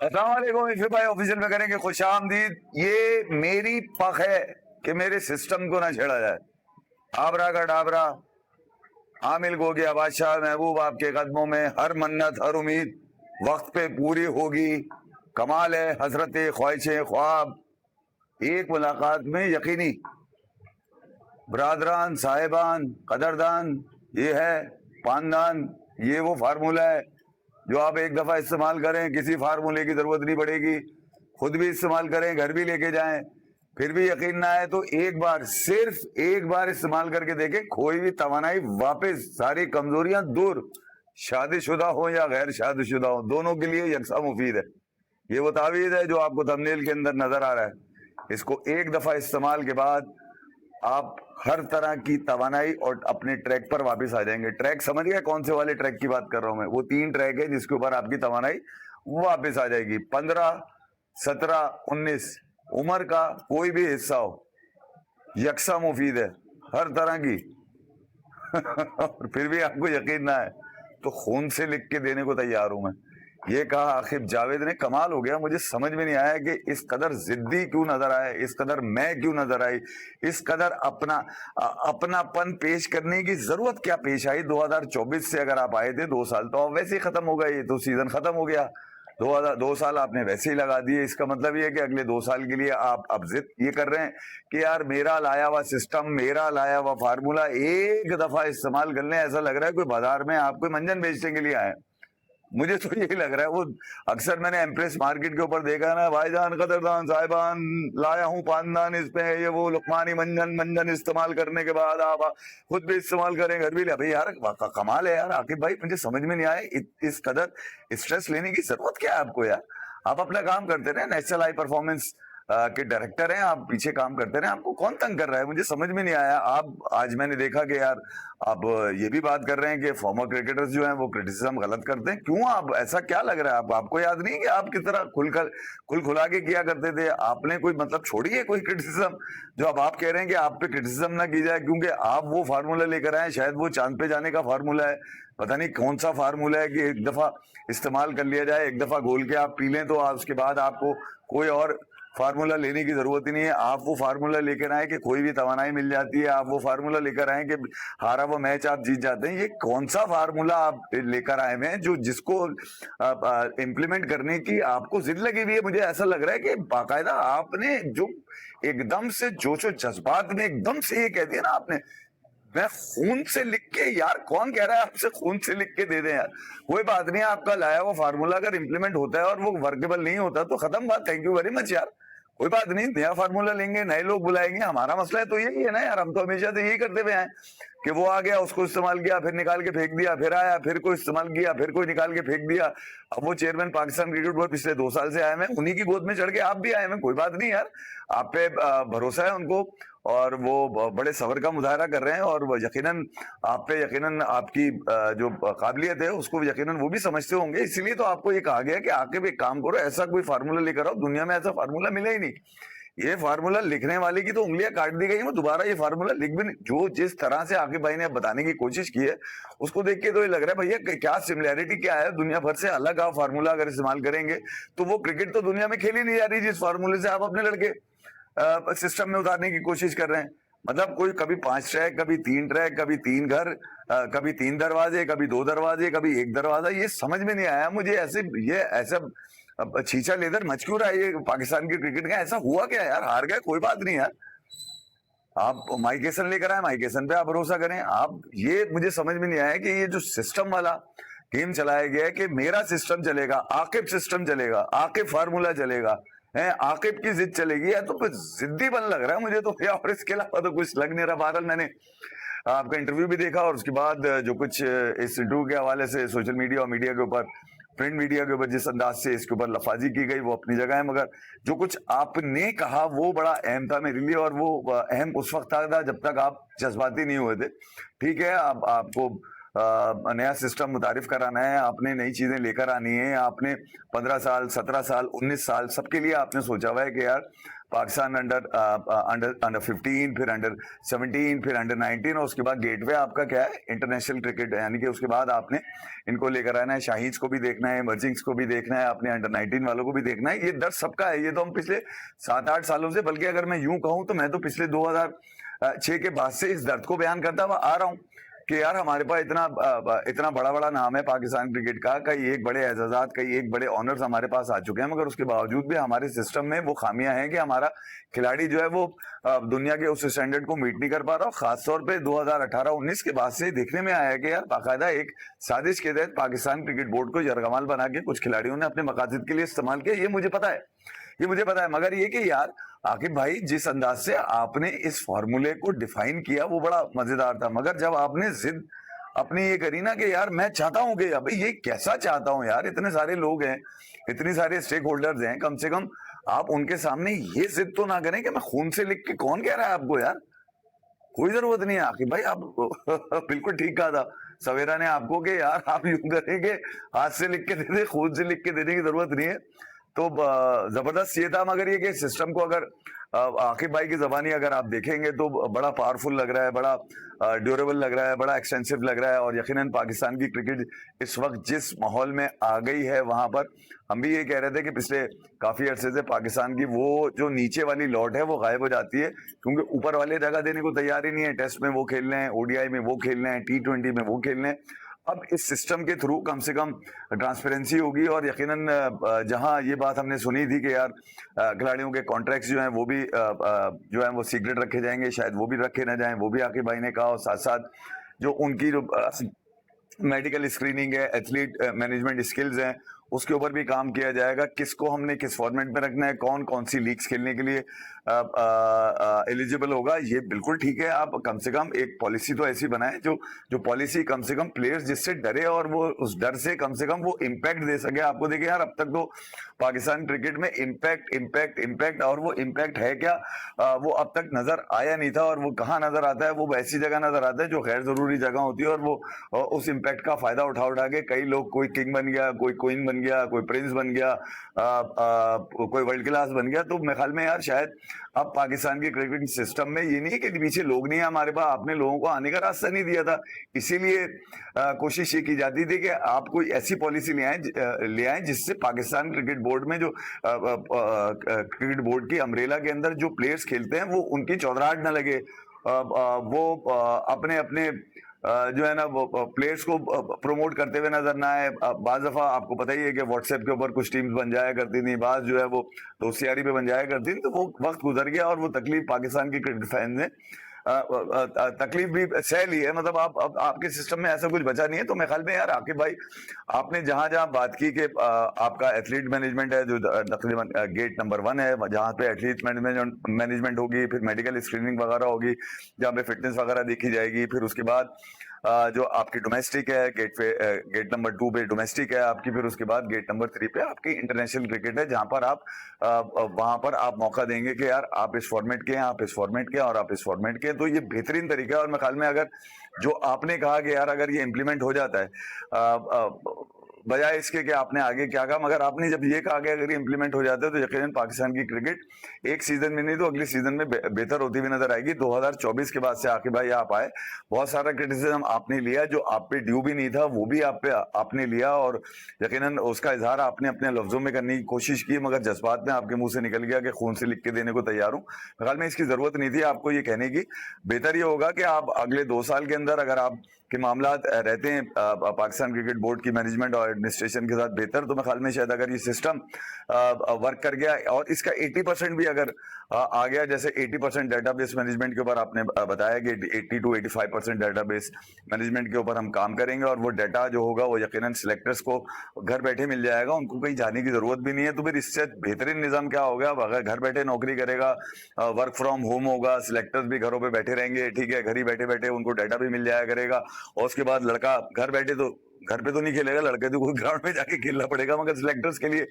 अस्सलाम वालेकुम इफ़ी भाई ऑफिशियल में करेंगे खुशामदीद। ये मेरी पख है कि मेरे सिस्टम को ना छेड़ा जाए। आबरा का डाबरा, आमिल गो गया बादशाह महबूब आपके कदमों में, हर मन्नत हर उम्मीद वक्त पे पूरी होगी। कमाल है हजरत ख्वाहिश ख्वाब, एक मुलाकात में यकीनी। बरादरान साहिबान कदरदान, ये है पानदान। ये वो फार्मूला है जो आप एक दफा इस्तेमाल करें, किसी फार्मूले की जरूरत नहीं पड़ेगी। खुद भी इस्तेमाल करें, घर भी लेके जाएं, फिर भी यकीन ना आए तो एक बार, सिर्फ एक बार इस्तेमाल करके देखें, खोई हुई तवानाई वापस, सारी कमजोरियां दूर। शादीशुदा हो या गैर शादीशुदा हो, दोनों के लिए यकसा मुफीद है। ये वो तावीज़ है जो आपको थंबनेल के अंदर नजर आ रहा है। इसको एक दफा इस्तेमाल के बाद आप हर तरह की तवानाई और अपने ट्रैक पर वापस आ जाएंगे। ट्रैक समझ गए कौन से वाले ट्रैक की बात कर रहा हूं मैं? वो 3 ट्रैक है जिसके ऊपर आपकी तवानाई वापस आ जाएगी। 15, 17, 19 उम्र का कोई भी हिस्सा हो, यकसा मुफीद है हर तरह की। और फिर भी आपको यकीन ना है तो खून से लिख के देने को तैयार हूं मैं। ये कहा आखिर जावेद ने। कमाल हो गया, मुझे समझ में नहीं आया कि इस कदर जिद्दी क्यों नजर आए, इस कदर मैं क्यों नजर आई, इस कदर अपनापन पेश करने की जरूरत क्या पेश आई। 2024 से अगर आप आए थे 2 साल, तो अब वैसे ही खत्म हो गया, ये तो सीजन खत्म हो गया। 2 साल आपने वैसे ही लगा दिए। इसका मतलब ये है कि अगले 2 साल के लिए आप अब जिद ये कर रहे हैं कि यार मेरा लाया हुआ सिस्टम, मेरा लाया हुआ फार्मूला एक दफा इस्तेमाल कर लें। ऐसा लग रहा है कोई बाजार में आपको मंजन बेचने के लिए आए। मुझे तो यही लग रहा है। वो अक्सर मैंने एम्प्रेस मार्केट के ऊपर देखा ना, भाईजान कदरदान साहिबान लाया हूं पानदान, इसमें ये वो लुकमानी मंजन, मंजन इस्तेमाल करने के बाद आप खुद भी इस्तेमाल करें, घर भी ले। भाई यार कमाल है यार आकिब भाई, मुझे समझ में नहीं आया इस कदर स्ट्रेस लेने की जरूरत क्या है आपको यार। आप अपना काम करते रहे, नेशनल हाई परफॉर्मेंस के डायरेक्टर हैं आप, पीछे काम करते रहे, आपको कौन तंग कर रहा है? मुझे समझ में नहीं आया। आप आज मैंने देखा कि यार आप ये भी बात कर रहे हैं कि फॉर्मर क्रिकेटर्स जो हैं वो क्रिटिसिज्म गलत करते हैं। क्यों? आप ऐसा क्या लग रहा है? आपको याद नहीं कि आप किस तरह खुल खुला के किया करते थे? आपने कोई मतलब छोड़ी है कोई क्रिटिसिज्म जो अब आप कह रहे हैं कि आप पे क्रिटिसिज्म ना की जाए, क्योंकि आप वो फार्मूला लेकर आए, शायद वो चांद पे जाने का फार्मूला है। पता नहीं कौन सा फार्मूला है कि एक दफा इस्तेमाल कर लिया जाए, एक दफा घोल के आप पी लें तो उसके बाद आपको कोई और फार्मूला लेने की जरूरत ही नहीं है। आप वो फार्मूला लेकर आए कि कोई भी तवानाई मिल जाती है, आप वो फार्मूला लेकर आए कि हारा वो मैच आप जीत जाते हैं। ये कौन सा फार्मूला आप लेकर आए हैं जो जिसको इम्प्लीमेंट करने की आपको जिद लगी हुई है? मुझे ऐसा लग रहा है कि बाकायदा आपने जो एकदम से जोशो जज्बात में एकदम से ये कह दिया ना आपने, मैं खून से लिख के। यार कौन कह रहा है आपसे खून से लिख के दे दें यार? कोई बात नहीं, आपका लाया वो फार्मूला अगर इंप्लीमेंट होता है और वो वर्केबल नहीं होता तो खत्म बात, थैंक यू वेरी मच यार। कोई बात नहीं, नया फार्मूला लेंगे, नए लोग बुलाएंगे। हमारा मसला है तो यही है ना यार, हम तो हमेशा से यही करते हुए आए कि वो आ गया, उसको इस्तेमाल किया, फिर निकाल के फेंक दिया, फिर आया, फिर कोई इस्तेमाल किया, फिर कोई निकाल के फेंक दिया। अब वो चेयरमैन पाकिस्तान क्रिकेट बोर्ड पिछले 2 साल से आए हैं, उन्हीं की गोद में चढ़ के आप भी आए हैं। कोई बात नहीं यार, आप पे भरोसा है उनको और वो बड़े सब्र का मुजाहरा कर रहे हैं और वो यकीनन आप पे, यकीनन आपकी जो काबिलियत है उसको यकीनन वो भी समझते होंगे। इसीलिए तो आपको ये कहा गया कि आके भी एक काम करो, ऐसा कोई फार्मूला लेकर आओ। दुनिया में ऐसा फार्मूला मिला ही नहीं। ये फार्मूला लिखने वाले की तो उंगलियां काट दी गई, वो दोबारा ये फार्मूला लिख भी नहीं। जो जिस तरह से आकिब भाई ने बताने की कोशिश की है उसको देख के तो ये लग रहा है भैया क्या सिमिलैरिटी क्या है, दुनिया भर से अलग आप फार्मूला अगर इस्तेमाल करेंगे तो वो क्रिकेट तो दुनिया में खेली नहीं जा रही जिस फार्मूले से आप अपने लड़के सिस्टम में उतारने की कोशिश कर रहे हैं। मतलब कोई कभी 5 ट्रैक, कभी 3 ट्रैक, कभी 3 घर, कभी 3 दरवाजे, कभी 2 दरवाजे, कभी 1 दरवाजा। ये समझ में नहीं आया मुझे। ऐसे ये ऐसा छीछा लेदर मच क्यों रहा है ये पाकिस्तान की क्रिकेट का? ऐसा हुआ क्या यार? हार गए, कोई बात नहीं यार, आप माइकेसन लेकर आए, माइकेसन पे आप भरोसा करें। आप ये मुझे समझ में नहीं आया कि ये जो सिस्टम वाला गेम चलाया गया है कि मेरा सिस्टम चलेगा, आकिब सिस्टम चलेगा, आकिब फार्मूला चलेगा है, आकिब की जिद चलेगी, या तो कुछ जिद्दी बन लग रहा है मुझे तो, या और इसके अलावा तो कुछ लग नहीं रहा। बहरहाल मैंने आपका इंटरव्यू भी देखा और उसके बाद जो कुछ इस इंटरव्यू के हवाले से सोशल मीडिया और मीडिया के ऊपर, प्रिंट मीडिया के ऊपर जिस अंदाज से इसके ऊपर लफाजी की गई वो अपनी जगह है, मगर जो कुछ आपने कहा वो बड़ा अहम था मेरे लिए। और वो अहम उस वक्त था जब तक आप जज्बाती नहीं हुए थे। ठीक है, आपको नया सिस्टम मुतारिफ कराना है, आपने नई चीजें लेकर आनी है, आपने 15 साल 17 साल 19 साल सबके लिए आपने सोचा हुआ है कि यार पाकिस्तान अंडर 15, फिर अंडर 17, फिर अंडर 19 और उसके बाद गेटवे आपका क्या है, इंटरनेशनल क्रिकेट है। यानी कि उसके बाद आपने इनको लेकर आना है, शाहीज को भी देखना है, इमर्जिंग्स को भी देखना है, अपने अंडर 19 वालों को भी देखना है। ये दर्द सबका है, ये तो हम पिछले 7-8 सालों से, बल्कि अगर मैं यूं कहूं तो मैं तो पिछले 2006 के बाद से इस दर्द को बयान करता हुआ आ रहा हूं कि यार हमारे पास इतना बड़ा बड़ा नाम है पाकिस्तान क्रिकेट का, कई एक बड़े एजाजात, कई एक बड़े ऑनर्स हमारे पास आ चुके हैं, मगर उसके बावजूद भी हमारे सिस्टम में वो खामियां हैं कि हमारा खिलाड़ी जो है वो दुनिया के उस स्टैंडर्ड को मीट नहीं कर पा रहा। खासतौर पे 2018-19 के बाद से देखने में आया है कि यार बाकायदा एक साजिश के तहत पाकिस्तान क्रिकेट बोर्ड को यरगमाल बना के कुछ खिलाड़ियों ने अपने मकासद के लिए इस्तेमाल किया। ये मुझे पता है, मगर ये कि यार आकिब भाई जिस अंदाज से आपने इस फॉर्मूले को डिफाइन किया वो बड़ा मजेदार था, मगर जब आपने जिद अपनी ये करी ना कि यार मैं चाहता हूं कि भाई ये कैसा चाहता हूं यार, इतने सारे लोग हैं, इतनी सारे स्टेक होल्डर्स हैं, कम से कम आप उनके सामने ये जिद तो ना करें कि मैं खून से लिख के, कौन कह रहा है आपको यार, कोई जरूरत नहीं है आकिब भाई, आप बिल्कुल ठीक कहा था सवेरा ने आपको कि यार आप यूं करेंगे, हाथ से लिख के दे दे, खून से लिख के देने की जरूरत नहीं है। तो जबरदस्त ये था, मगर ये कि सिस्टम को अगर आकिब भाई की जबानी अगर आप देखेंगे तो बड़ा पावरफुल लग रहा है, बड़ा ड्यूरेबल लग रहा है, बड़ा एक्सटेंसिव लग रहा है। और यकीनन पाकिस्तान की क्रिकेट इस वक्त जिस माहौल में आ गई है, वहां पर हम भी ये कह रहे थे कि पिछले काफी अरसे से पाकिस्तान की वो जो नीचे वाली लौट है वो गायब हो जाती है, क्योंकि ऊपर वाले जगह देने को तैयार ही नहीं है। टेस्ट में वो खेल रहे हैं, ओडीआई में वो खेल रहे हैं, T20 में वो खेल रहे हैं। अब इस सिस्टम के थ्रू कम से कम ट्रांसपेरेंसी होगी, और यकीनन जहां ये बात हमने सुनी थी कि यार खिलाड़ियों के कॉन्ट्रैक्ट्स जो हैं वो भी जो है वो सीक्रेट रखे जाएंगे, शायद वो भी रखे ना जाएं, वो भी आकिब भाई ने कहा। और साथ साथ जो उनकी जो मेडिकल स्क्रीनिंग है, एथलीट मैनेजमेंट स्किल्स हैं, उसके ऊपर भी काम किया जाएगा। किसको हमने किस फॉर्मेट में रखना है, कौन कौन सी लीग्स खेलने के लिए एलिजिबल होगा, ये बिल्कुल ठीक है। आप कम से कम एक पॉलिसी तो ऐसी बनाएं जो पॉलिसी कम से कम प्लेयर्स जिससे डरे और वो उस डर से कम वो इम्पैक्ट दे सके। आपको देखिए यार, अब तक तो पाकिस्तान क्रिकेट में इम्पैक्ट और वो इम्पैक्ट है क्या, वो अब तक नजर आया नहीं था। और वो कहाँ नजर आता है, वो ऐसी जगह नजर आता है जो गैर जरूरी जगह होती है, और वो उस इम्पैक्ट का फायदा उठा के कई लोग, कोई किंग बन गया, कोई क्वीन बन गया, कोई प्रिंस बन गया, कोई वर्ल्ड क्लास बन गया। तो मेरे ख्याल में यार शायद अब पाकिस्तान के क्रिकेट सिस्टम में ये नहीं है कि पीछे लोग नहीं है हमारे पास, आपने लोगों को आने का रास्ता नहीं दिया था। इसीलिए कोशिश ये की जाती थी कि आप कोई ऐसी पॉलिसी ले आए जिससे पाकिस्तान क्रिकेट बोर्ड में जो क्रिकेट बोर्ड की अम्ब्रेला के अंदर जो प्लेयर्स खेलते हैं वो उनकी चौधराहट न लगे, वो अपने अपने जो है ना वो प्लेयर्स को प्रमोट करते हुए नजर ना आए। बाज दफा आपको पता ही है कि व्हाट्सएप के ऊपर कुछ टीम्स बन जाया करती थी, बाज जो है वो दोस्तियारी पे बन जाया करती थी। तो वो वक्त गुजर गया और वो तकलीफ पाकिस्तान की क्रिकेट फैन ने तकलीफ भी सह ली है। मतलब आपके सिस्टम में ऐसा कुछ बचा नहीं है। तो मेरे ख्याल में यार आकिब भाई, आपने जहां जहां बात की कि आपका एथलीट मैनेजमेंट है जो तकरीबन गेट नंबर 1 है, जहां पे एथलीट मैनेजमेंट होगी, फिर मेडिकल स्क्रीनिंग वगैरह होगी, जहां पे फिटनेस वगैरह देखी जाएगी, फिर उसके बाद जो आपकी डोमेस्टिक है, गेट नंबर 2 पे डोमेस्टिक है आपकी, फिर उसके बाद गेट नंबर 3 पे आपकी इंटरनेशनल क्रिकेट है, जहां पर आप वहां पर आप मौका देंगे कि यार आप इस फॉर्मेट के हैं, आप इस फॉर्मेट के हैं और आप इस फॉर्मेट के हैं। तो ये बेहतरीन तरीका है। और मेरे ख्याल में अगर जो आपने कहा कि यार अगर ये इम्प्लीमेंट हो जाता है, बजाय इसके कि आपने आगे क्या कहा, मगर आपने जब ये कहा कि अगर ये इंप्लीमेंट हो जाता है तो यकीनन पाकिस्तान की क्रिकेट एक सीजन में नहीं तो अगले सीजन में बेहतर होती हुई नजर आएगी। 2024 के बाद से आकिब भाई आप आए, बहुत सारा क्रिटिसिज्म आपने लिया, जो आप पे ड्यू भी नहीं था वो भी आपने लिया, और यकीनन उसका इजहार आपने अपने लफ्जों में करने की कोशिश की, मगर जज्बात में आपके मुंह से निकल गया कि खून से लिख के देने को तैयार हूँ। ख्याल में इसकी जरूरत नहीं थी आपको ये कहने की। बेहतर ये होगा कि आप अगले 2 साल के अंदर अगर आप के मामला रहते हैं पाकिस्तान क्रिकेट बोर्ड की मैनेजमेंट और एडमिनिस्ट्रेशन के साथ बेहतर, तो मैं ख्याल में शायद अगर ये सिस्टम वर्क कर गया और इसका 80% भी अगर आ गया, जैसे 80% डेटाबेस मैनेजमेंट के ऊपर आपने बताया कि 80 to 85% डेटाबेस मैनेजमेंट के ऊपर हम काम करेंगे, और वो डाटा जो होगा वो यकीनन सिलेक्टर्स को घर बैठे मिल जाएगा, उनको कहीं जाने की जरूरत भी नहीं है। तो फिर इससे बेहतरीन निज़ाम क्या होगा, अगर घर बैठे नौकरी करेगा, वर्क फ्रॉम होम होगा, सिलेक्टर्स भी घरों पर बैठे रहेंगे, ठीक है, घर ही बैठे बैठे उनको डाटा भी मिल जाया करेगा, और उसके बाद लड़का घर बैठे तो घर पे तो नहीं खेलेगा, लड़के तो ग्राउंड में जाके खेलना पड़ेगा। मगर सिलेक्टर्स के लिए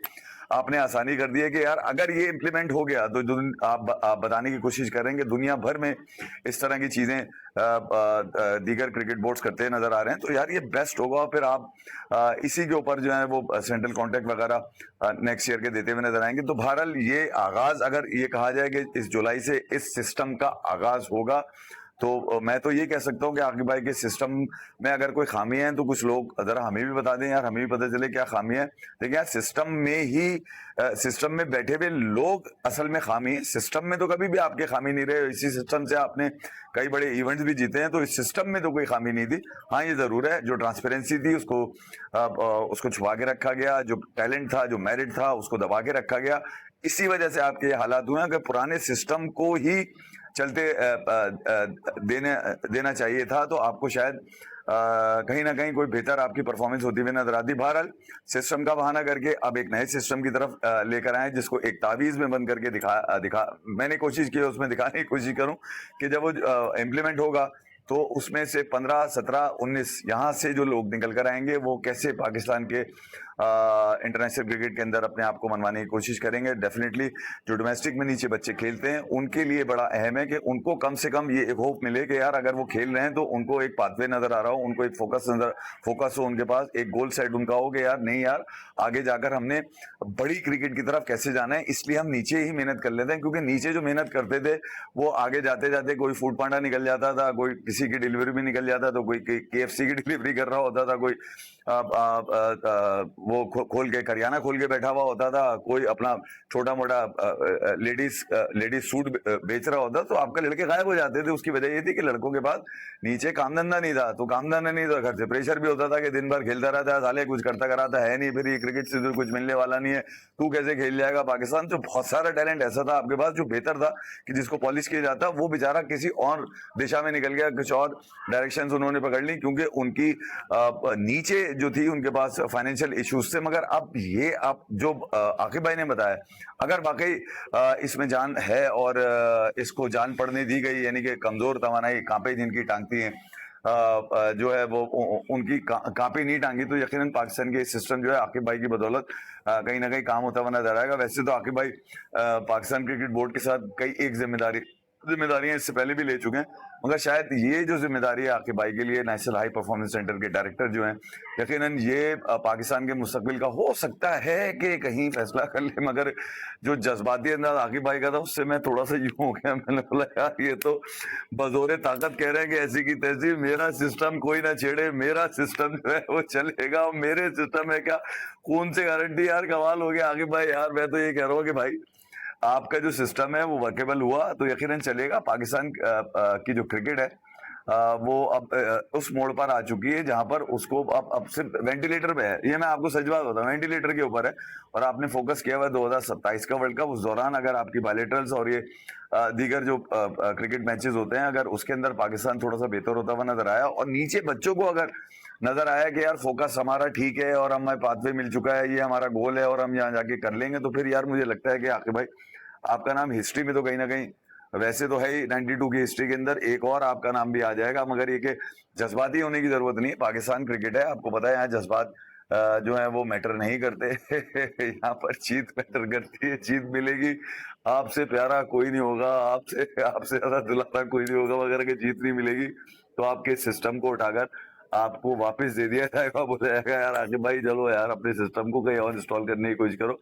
आपने आसानी कर दी है कि यार अगर ये इम्प्लीमेंट हो गया तो जो आप बताने की कोशिश करेंगे दुनिया भर में इस तरह की चीजें दीगर क्रिकेट बोर्ड्स करते नजर आ रहे हैं, तो यार ये बेस्ट होगा। फिर आप इसी के ऊपर जो है वो सेंट्रल कॉन्ट्रैक्ट वगैरह नेक्स्ट ईयर के देते हुए नजर आएंगे। तो बहरहाल ये आगाज, अगर ये कहा जाए कि इस जुलाई से इस सिस्टम का आगाज होगा, तो मैं तो ये कह सकता हूँ कि आकिब भाई के सिस्टम में अगर कोई खामी है तो कुछ लोग जरा हमें भी बता दें यार, हमें भी पता चले क्या खामी है। देखिए यार, सिस्टम में ही सिस्टम में बैठे हुए लोग असल में खामी है। सिस्टम में तो कभी भी आपके खामी नहीं रहे, इसी सिस्टम से आपने कई बड़े इवेंट्स भी जीते हैं, तो इस सिस्टम में तो कोई खामी नहीं थी। हाँ, ये जरूर है जो ट्रांसपेरेंसी थी उसको छुपा के रखा गया, जो टैलेंट था, जो मेरिट था, उसको दबा के रखा गया। इसी वजह से आपके हालात हुए हैं कि पुराने सिस्टम को ही चलते देना चाहिए था, तो आपको शायद कहीं ना कहीं कोई बेहतर आपकी परफॉर्मेंस होती हुई नजर आती। बहरहाल सिस्टम का बहाना करके अब एक नए सिस्टम की तरफ लेकर आए, जिसको एक तावीज में बंद करके दिखा मैंने कोशिश की उसमें दिखाने की कोशिश करूं कि जब वो इम्प्लीमेंट होगा तो उसमें से 15, 17, 19 यहाँ से जो लोग निकल कर आएंगे वो कैसे पाकिस्तान के इंटरनेशनल क्रिकेट के अंदर अपने आप को मनवाने की कोशिश करेंगे। डेफिनेटली जो डोमेस्टिक में नीचे बच्चे खेलते हैं उनके लिए बड़ा अहम है कि उनको कम से कम ये एक होप मिले कि यार अगर वो खेल रहे हैं तो उनको एक पाथवे नजर आ रहा हो, उनको एक फोकस हो, उनके पास एक गोल सेट उनका हो कि यार नहीं यार आगे जाकर हमने बड़ी क्रिकेट की तरफ कैसे जाना है, इसलिए हम नीचे ही मेहनत कर लेते हैं। क्योंकि नीचे जो मेहनत करते थे वो आगे जाते जाते कोई फूड पांडा निकल जाता था, कोई किसी की डिलीवरी भी निकल जाता, तो कोई KFC की डिलीवरी कर रहा होता था, कोई वो खोल के करियाना खोल के बैठा हुआ होता था, कोई अपना छोटा मोटा लेडीज सूट बेच रहा होता। तो आपके लड़के गायब हो जाते थे। उसकी वजह ये थी कि लड़कों के पास नीचे काम धंधा नहीं था, तो काम धंधा नहीं था, घर से प्रेशर भी होता था कि दिन भर खेलता रहता है, साले कुछ करता कराता है नहीं, फिर ये क्रिकेट से तो कुछ मिलने वाला नहीं है, तू कैसे खेल जाएगा पाकिस्तान। तो बहुत सारा टैलेंट ऐसा था आपके पास जो बेहतर था कि जिसको पॉलिश किया जाता, वो बेचारा किसी और दिशा में निकल गया, कुछ और डायरेक्शंस उन्होंने पकड़ ली क्योंकि उनकी नीचे जो थी उनके पास फाइनेंशियल इश्यूज थे। मगर अब ये आप जो आकिब भाई ने बताया, अगर वाकई इसमें जान है और इसको जान पड़ने दी गई, यानी कि कमजोर तवानाई कांपे जिनकी टांगती हैं जो है वो उनकी कांपी नहीं टांगी, तो यकीनन पाकिस्तान के सिस्टम जो है आकिब भाई की बदौलत कहीं ना कहीं काम होता हुआ नजर आएगा। वैसे तो आकिब भाई पाकिस्तान क्रिकेट बोर्ड के साथ कई एक जिम्मेदारियां इससे पहले भी ले चुके हैं, मगर शायद ये जो जिम्मेदारी है आकिब भाई के लिए नेशनल हाई परफॉर्मेंस सेंटर के डायरेक्टर जो हैं, यकीनन ये पाकिस्तान के मुस्तकबिल का हो सकता है कि कहीं फैसला कर ले। मगर जो जज्बाती अंदाज आकिब भाई का था उससे मैं थोड़ा सा यूं हो गया, मैंने बोला यार ये तो बजोरे ताकत कह रहे हैं कि ऐसी की तैसी मेरा सिस्टम कोई ना छेड़े, मेरा सिस्टम जो है वो चलेगा, और मेरे सिस्टम है क्या, कौन से गारंटी। यार कमाल हो गया आकिब भाई। यार मैं तो ये कह रहा हूँ कि भाई आपका जो सिस्टम है वो वर्केबल हुआ तो यकीनन चलेगा। पाकिस्तान की जो क्रिकेट है वो अब उस मोड़ पर आ चुकी है जहां पर उसको अब सिर्फ वेंटिलेटर पे है। ये मैं आपको सच बात बताऊं, वेंटिलेटर के ऊपर है। और आपने फोकस किया हुआ 2027 का वर्ल्ड कप, उस दौरान अगर आपकी बायलैटरल्स और ये दीगर जो क्रिकेट मैचेस होते हैं, अगर उसके अंदर पाकिस्तान थोड़ा सा बेहतर होता हुआ नजर आया और नीचे बच्चों को अगर नजर आया कि यार फोकस हमारा ठीक है और हमें पाथवे मिल चुका है, ये हमारा गोल है और हम यहाँ जाके कर लेंगे, तो फिर यार मुझे लगता है कि आकिब भाई आपका नाम हिस्ट्री में तो कहीं ना कहीं, वैसे तो है ही 92 की हिस्ट्री के अंदर, एक और आपका नाम भी आ जाएगा। मगर ये कि जज्बाती होने की जरूरत नहीं है, पाकिस्तान क्रिकेट है, आपको पता है यहाँ जज्बात जो है वो मैटर नहीं करते यहाँ पर जीत मैटर करती है। जीत मिलेगी, आपसे प्यारा कोई नहीं होगा, आपसे आपसे ज्यादा दुलारा कोई नहीं होगा, मगर अगर जीत नहीं मिलेगी तो आपके सिस्टम को उठाकर आपको वापस दे दिया जाएगा, बोला जाएगा यार आकिब भाई चलो यार अपने सिस्टम को कहीं और इंस्टॉल करने की कोशिश करो।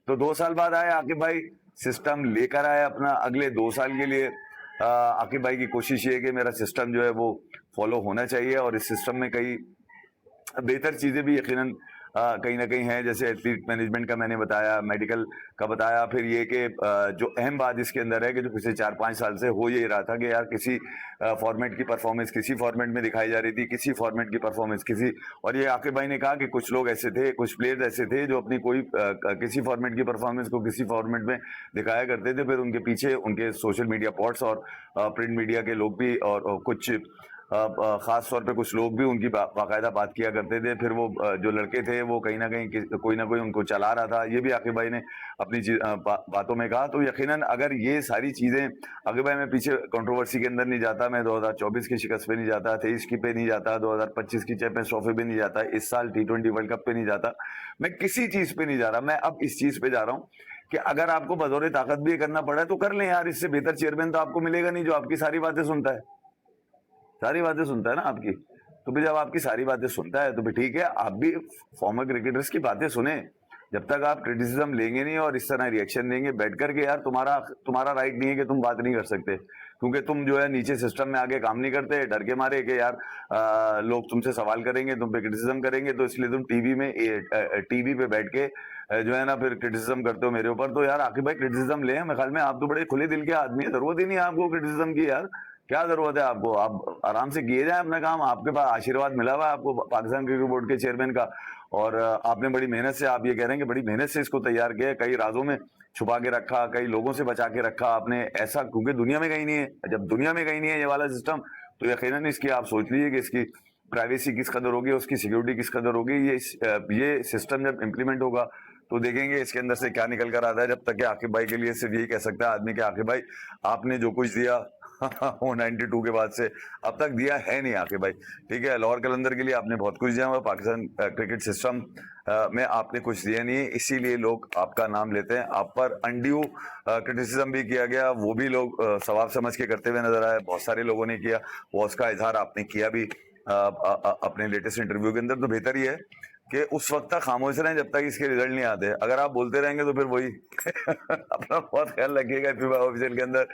तो 2 साल बाद आए आकिब भाई, सिस्टम लेकर आए अपना अगले 2 साल के लिए। आकिब भाई की कोशिश ये है कि मेरा सिस्टम जो है वो फॉलो होना चाहिए और इस सिस्टम में कई बेहतर चीजें भी यकीनन कहीं ना कहीं है, जैसे एथलीट मैनेजमेंट का मैंने बताया, मेडिकल का बताया। फिर ये कि जो अहम बात इसके अंदर है कि जो पिछले 4-5 साल से हो ये रहा था कि यार किसी फॉर्मेट की परफॉर्मेंस किसी फॉर्मेट में दिखाई जा रही थी, किसी फॉर्मेट की परफॉर्मेंस किसी, और ये आकिब भाई ने कहा कि कुछ लोग ऐसे थे, कुछ प्लेयर्स ऐसे थे जो अपनी कोई किसी फॉर्मेट की परफॉर्मेंस को किसी फॉर्मेट में दिखाया करते थे, फिर उनके पीछे उनके सोशल मीडिया पॉट्स और प्रिंट मीडिया के लोग भी और कुछ खास तौर पे कुछ लोग भी उनकी बाकायदा बात किया करते थे। फिर वो जो लड़के थे वो कहीं ना कहीं कोई ना कोई उनको चला रहा था। ये भी आकिब भाई ने अपनी बातों में कहा। तो यकीनन अगर ये सारी चीजें, आकिब भाई मैं पीछे कंट्रोवर्सी के अंदर नहीं जाता, मैं 2024 की शिकस्त पे नहीं जाता, 23 की पे नहीं जाता, 2025 की चैंपियंस ट्रॉफी पे नहीं जाता, इस साल T20 वर्ल्ड कप पे नहीं जाता, मैं किसी चीज पे नहीं जा रहा। मैं अब इस चीज पे जा रहा हूँ कि अगर आपको बदौरे ताकत भी करना पड़ा है तो कर लें यार। इससे बेहतर चेयरमैन तो आपको मिलेगा नहीं जो आपकी सारी बातें सुनता है, सारी बातें सुनता है ना आपकी। तो फिर जब आपकी सारी बातें सुनता है तो फिर ठीक है, आप भी फॉर्मर क्रिकेटर्स की बातें सुने। जब तक आप क्रिटिसिज्म लेंगे नहीं और इस तरह रिएक्शन देंगे बैठ करके, यार तुम्हारा राइट नहीं है कि तुम बात नहीं कर सकते, क्योंकि तुम जो है नीचे सिस्टम में आगे काम नहीं करते, डर के मारे कि यार लोग तुमसे सवाल करेंगे, तुम पे क्रिटिसिज्म करेंगे, तो इसलिए तुम टीवी पे बैठ के जो है ना फिर क्रिटिसिज्म करते हो मेरे ऊपर। तो यार आकिब भाई क्रिटिसिज्म ले, मेरे ख्याल में आप तो बड़े खुले दिल के आदमी है, जरूरत ही नहीं है आपको क्रिटिसिज्म की यार। क्या जरूरत है आपको? आप आराम से किए जाए अपना काम। आपके पास आशीर्वाद मिला हुआ है आपको पाकिस्तान क्रिकेट बोर्ड के चेयरमैन का, और आपने बड़ी मेहनत से, आप ये कह रहे हैं कि बड़ी मेहनत से इसको तैयार किया, कई राजों में छुपा के रखा, कई लोगों से बचा के रखा आपने, ऐसा क्योंकि दुनिया में कहीं नहीं है। जब दुनिया में कहीं नहीं है ये वाला सिस्टम, तो यकीनन इसकी आप सोच लीजिए कि इसकी प्राइवेसी किस कदर होगी, उसकी सिक्योरिटी किस कदर होगी। ये सिस्टम जब इम्प्लीमेंट होगा तो देखेंगे इसके अंदर से क्या निकल कर आता है। जब तक कि आकिब भाई के लिए सिर्फ यही कह सकता है आदमी कि आकिब भाई आपने जो कुछ दिया वो 92 के बाद से अब तक दिया है नहीं आकिब भाई, ठीक है। लाहौर कलंदर के लिए आपने बहुत कुछ दिया हुआ, पाकिस्तान क्रिकेट सिस्टम में आपने कुछ दिया नहीं है, इसीलिए लोग आपका नाम लेते हैं। आप पर अनड्यू क्रिटिसिज्म भी किया गया, वो भी लोग सवाब समझ के करते हुए नजर आए, बहुत सारे लोगों ने किया, वो उसका इजहार आपने किया भी अपने लेटेस्ट इंटरव्यू के अंदर। तो बेहतर ही है कि उस वक्त तक खामोश रहें जब तक इसके रिजल्ट नहीं आते। अगर आप बोलते रहेंगे तो फिर वही अपना बहुत ख्याल रखिएगा फीफा ऑफिशियल के अंदर।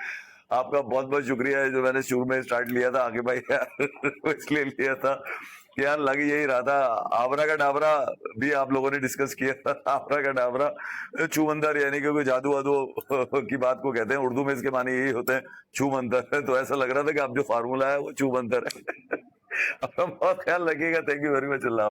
आपका बहुत बहुत शुक्रिया है, जो मैंने शुरू में स्टार्ट लिया था आगे भाई यार इसलिए लिया था कि यार लग यही रहा था। आबरा का डाबरा भी आप लोगों ने डिस्कस किया था, आबरा का डाबरा छूमंतर, यानी कि कोई जादू वादू की बात को कहते हैं, उर्दू में इसके माने यही होते हैं छूमंतर। तो ऐसा लग रहा था कि आप जो फार्मूला है वो छूमंतर है। अपना बहुत ख्याल रखिएगा। Thank you very much. Allah.